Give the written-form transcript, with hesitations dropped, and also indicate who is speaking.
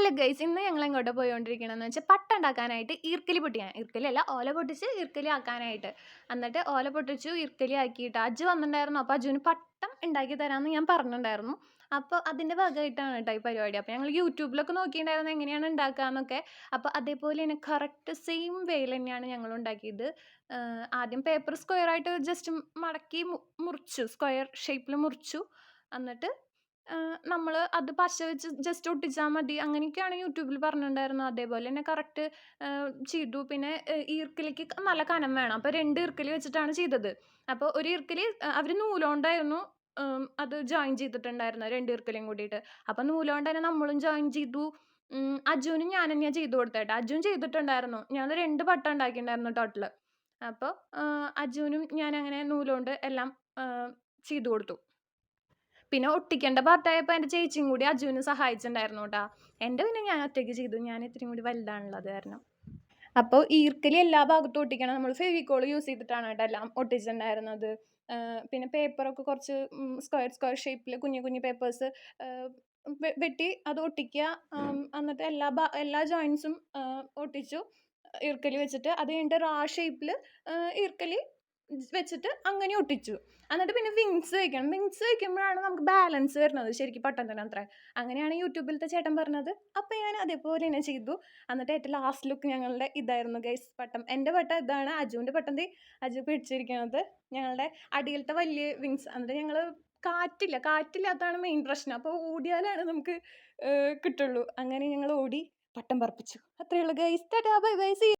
Speaker 1: Hello guys, ഇന്ന് ഞങ്ങൾ എങ്ങോട്ട് പോയിക്കൊണ്ടിരിക്കണമെന്ന് വെച്ചാൽ പട്ട ഉണ്ടാക്കാനായിട്ട് ഈർക്കലി പൊട്ടിക്കാൻ, ഈർക്കലിയല്ല ഓല പൊട്ടിച്ച് ഈർക്കലി ആക്കാനായിട്ട്. എന്നിട്ട് ഓല പൊട്ടിച്ചു ഈർക്കലി ആക്കിയിട്ട് അജു വന്നിട്ടുണ്ടായിരുന്നു. അപ്പോൾ അജുവിന് പട്ടം ഉണ്ടാക്കി തരാമെന്ന് ഞാൻ പറഞ്ഞിട്ടുണ്ടായിരുന്നു. അപ്പോൾ അതിൻ്റെ ഭാഗമായിട്ടാണ് കേട്ടോ ഈ പരിപാടി. അപ്പോൾ ഞങ്ങൾ യൂട്യൂബിലൊക്കെ നോക്കിയിട്ടുണ്ടായിരുന്നു എങ്ങനെയാണ് ഉണ്ടാക്കുകയെന്നൊക്കെ. അപ്പോൾ അതേപോലെ തന്നെ കറക്റ്റ് സെയിം വേയിൽ തന്നെയാണ് ഞങ്ങൾ ഉണ്ടാക്കിയത്. ആദ്യം പേപ്പർ സ്ക്വയറായിട്ട് ജസ്റ്റ് മടക്കി മുറിച്ചു, സ്ക്വയർ ഷേപ്പിൽ മുറിച്ചു. എന്നിട്ട് നമ്മൾ അത് പശ വെച്ച് ജസ്റ്റ് ഒട്ടിച്ചാൽ മതി, അങ്ങനെയൊക്കെയാണ് യൂട്യൂബിൽ പറഞ്ഞിട്ടുണ്ടായിരുന്നത്. അതേപോലെ തന്നെ കറക്റ്റ് ചെയ്തു. പിന്നെ ഈർക്കലിക്ക് നല്ല കനം വേണം. അപ്പോൾ 2 ഈർക്കലി വെച്ചിട്ടാണ് ചെയ്തത്. അപ്പോൾ ഒരു ഈർക്കലി അവർ നൂലുകൊണ്ടായിരുന്നു അത് ജോയിൻ ചെയ്തിട്ടുണ്ടായിരുന്നത്, 2 ഈർക്കലിയും കൂടിയിട്ട്. അപ്പോൾ നൂലുകൊണ്ട് തന്നെ നമ്മളും ജോയിൻ ചെയ്തു. അജുവിനും ഞാൻ തന്നെയാണ് ചെയ്തു കൊടുത്തേട്ടോ. അജുൻ ചെയ്തിട്ടുണ്ടായിരുന്നു. ഞങ്ങൾ 2 പട്ട ഉണ്ടാക്കിയിട്ടുണ്ടായിരുന്നു ടോട്ടൽ. അപ്പോൾ അജുവിനും ഞാൻ അങ്ങനെ നൂലുകൊണ്ട് എല്ലാം ചെയ്തു കൊടുത്തു. പിന്നെ ഒട്ടിക്കേണ്ട പാർട്ടായപ്പോൾ എൻ്റെ ചേച്ചിയും കൂടി അജുവിന് സഹായിച്ചിട്ടുണ്ടായിരുന്നു കേട്ടോ. എൻ്റെ പിന്നെ ഞാൻ ഒറ്റയ്ക്ക് ചെയ്തു, ഞാൻ ഇത്രയും കൂടി വലുതാണുള്ളത് കാരണം. അപ്പോൾ ഈർക്കലി എല്ലാ ഭാഗത്തും ഒട്ടിക്കണം. നമ്മൾ ഫെവിക്കോൾ യൂസ് ചെയ്തിട്ടാണ് കേട്ടോ എല്ലാം ഒട്ടിച്ചിട്ടുണ്ടായിരുന്നത്. പിന്നെ പേപ്പറൊക്കെ കുറച്ച് സ്ക്വയർ ഷേപ്പിൽ കുഞ്ഞു കുഞ്ഞു പേപ്പേഴ്സ് വെട്ടി അത് ഒട്ടിക്കുക. എന്നിട്ട് എല്ലാ ജോയിൻസും ഒട്ടിച്ചു ഈർക്കലി വെച്ചിട്ട്. അത് കഴിഞ്ഞിട്ട് ഷേപ്പിൽ ഈർക്കലി വെച്ചിട്ട് അങ്ങനെ ഒട്ടിച്ചു. എന്നിട്ട് പിന്നെ വിങ്സ് വയ്ക്കണം. വിങ്സ് വയ്ക്കുമ്പോഴാണ് നമുക്ക് ബാലൻസ് വരുന്നത് ശരിക്കും പട്ടത്തിന് അത്ര. അങ്ങനെയാണ് യൂട്യൂബിലത്തെ ചേട്ടൻ പറഞ്ഞത്. അപ്പോൾ ഞാൻ അതേപോലെ തന്നെ ചെയ്തു. എന്നിട്ട് ഏറ്റവും ലാസ്റ്റ് ലുക്ക് ഞങ്ങളുടെ ഇതായിരുന്നു ഗൈസ് പട്ടം. എൻ്റെ പട്ടം ഇതാണ്. അജുവിൻ്റെ പട്ടം അജു പിടിച്ചിരിക്കുന്നത് ഞങ്ങളുടെ അടിയിലത്തെ വലിയ വിങ്സ്. എന്നിട്ട് ഞങ്ങൾ കാറ്റില്ലാത്തതാണ് മെയിൻ പ്രശ്നം. അപ്പോൾ ഓടിയാലാണ് നമുക്ക് കിട്ടുള്ളൂ. അങ്ങനെ ഞങ്ങൾ ഓടി പട്ടം പറപ്പിച്ചു. അത്രയേ ഉള്ളൂ ഗൈസ്. Tata bye bye.